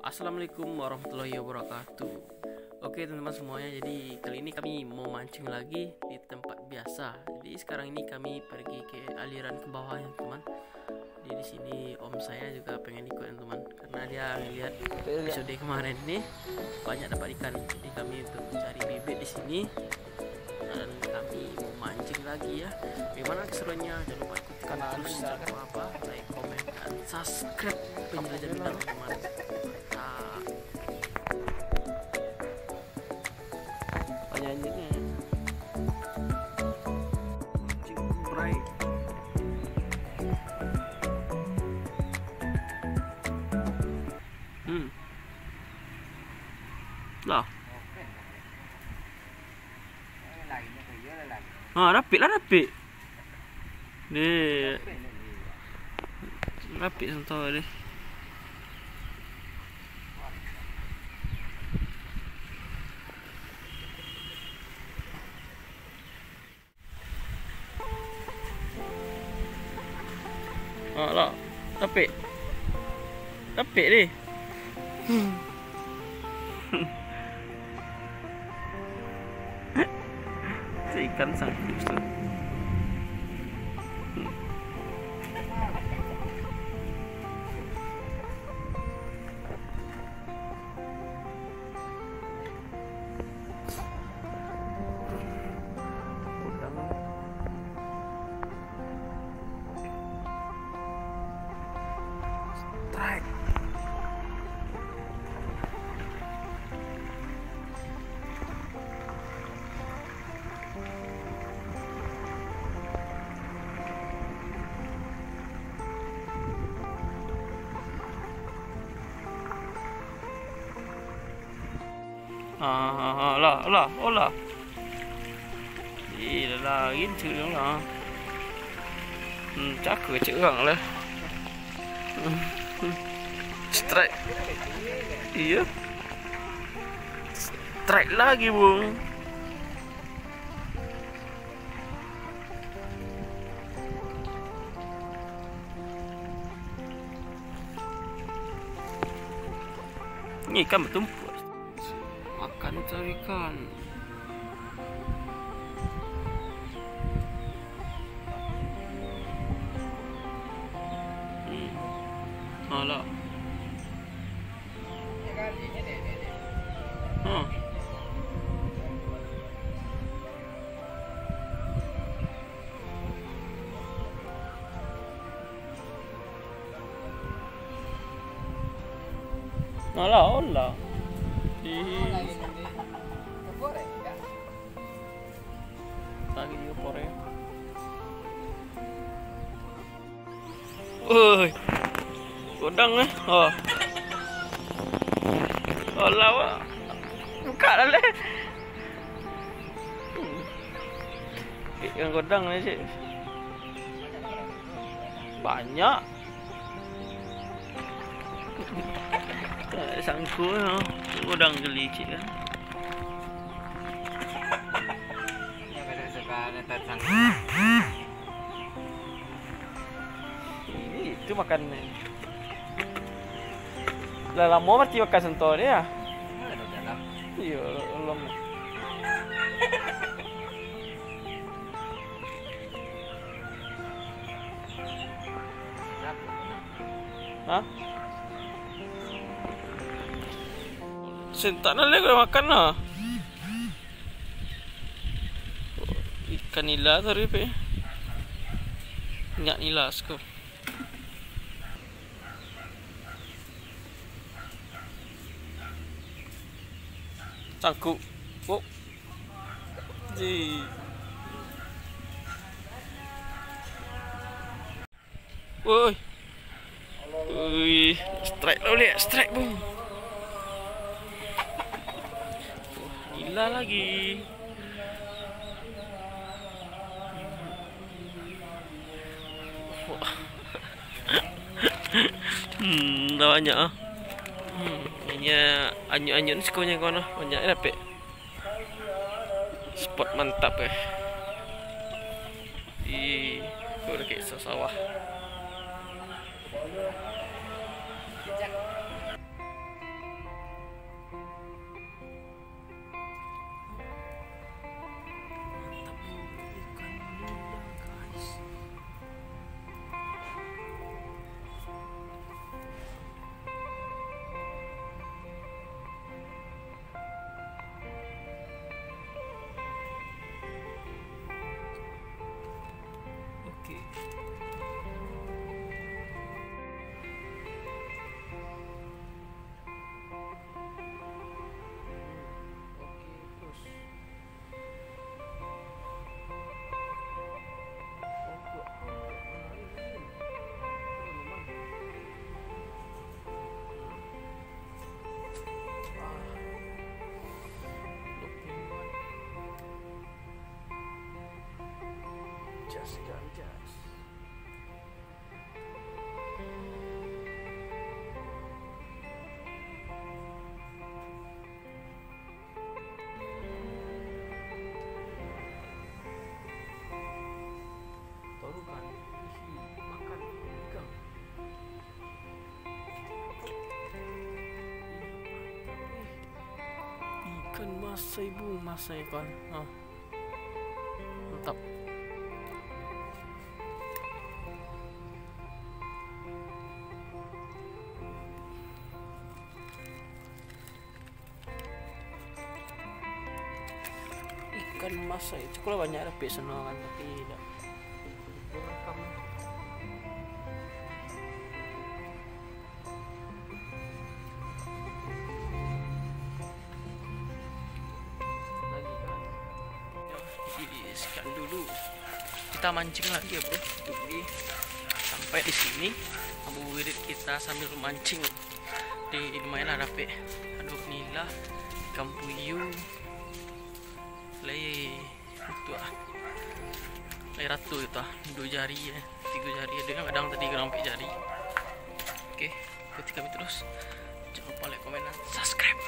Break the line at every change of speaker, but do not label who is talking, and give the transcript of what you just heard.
Assalamualaikum warahmatullahi wabarakatuh. Oke teman-teman semuanya, jadi kali ini kami mau mancing lagi di tempat biasa. Jadi sekarang ini kami pergi ke aliran ke bawah ya teman. Jadi di sini om saya juga pengen ikut teman, karena dia ngelihat episode kemarin nih banyak dapat ikan. Jadi kami untuk mencari bibit di sini dan kami mau mancing lagi ya. Bagaimana keseruannya? Jangan lupa ikuti terus, jangan lupa apa, like, komen, dan subscribe penjelajah bidang teman. Nyanyinya Cingkrai lah rapik lah, rapik deh, rapik sentuh deh. Lah, rapik deh. Ikan sangkut tuh. Strike. Lah. Ih, lagi chữ đó. Chắc cửa chữ gần lên. Strike. Iya. Strike lagi, Bung. Ini ikan bertumpuk. Makan cari ikan. Alah. Hola. Lagi dia pore. Oi. Godang eh. Lawa. Buka lah le. Yang godang ni sih. Banyak. Sangkut no. Godang geli cik kan. Itu makan ni. Lah lama mesti makan sentuh dia. Iya, belum. Hah? Sentak nak lagi makan lah. Ikan nila tu ripe. Nyak nila sko. Sangkut. Oh. Ji. Woi. Strike lo lihat, strike bung. Gila lagi. Dah banyak ah. Ini anyut-anyut sekonya kono banyak dapat. Spot mantap di dekat sawah. masa ya kawan. Mantap. Ikan masa itu kalau banyak ada pesona kan, tapi tidak rekam. Lagi kan sekian dulu, kita mancing lagi ya bro. Jadi sampai di sini Abu Wirid kita sambil mancing di lumayan ada pe. Aduh nila ikan puyuh lay itu lay ratu itu 2 jari ya, 3 jari ada yang kadang tadi sampai jari. Oke, ikuti kami terus, jangan lupa like, komen, dan subscribe.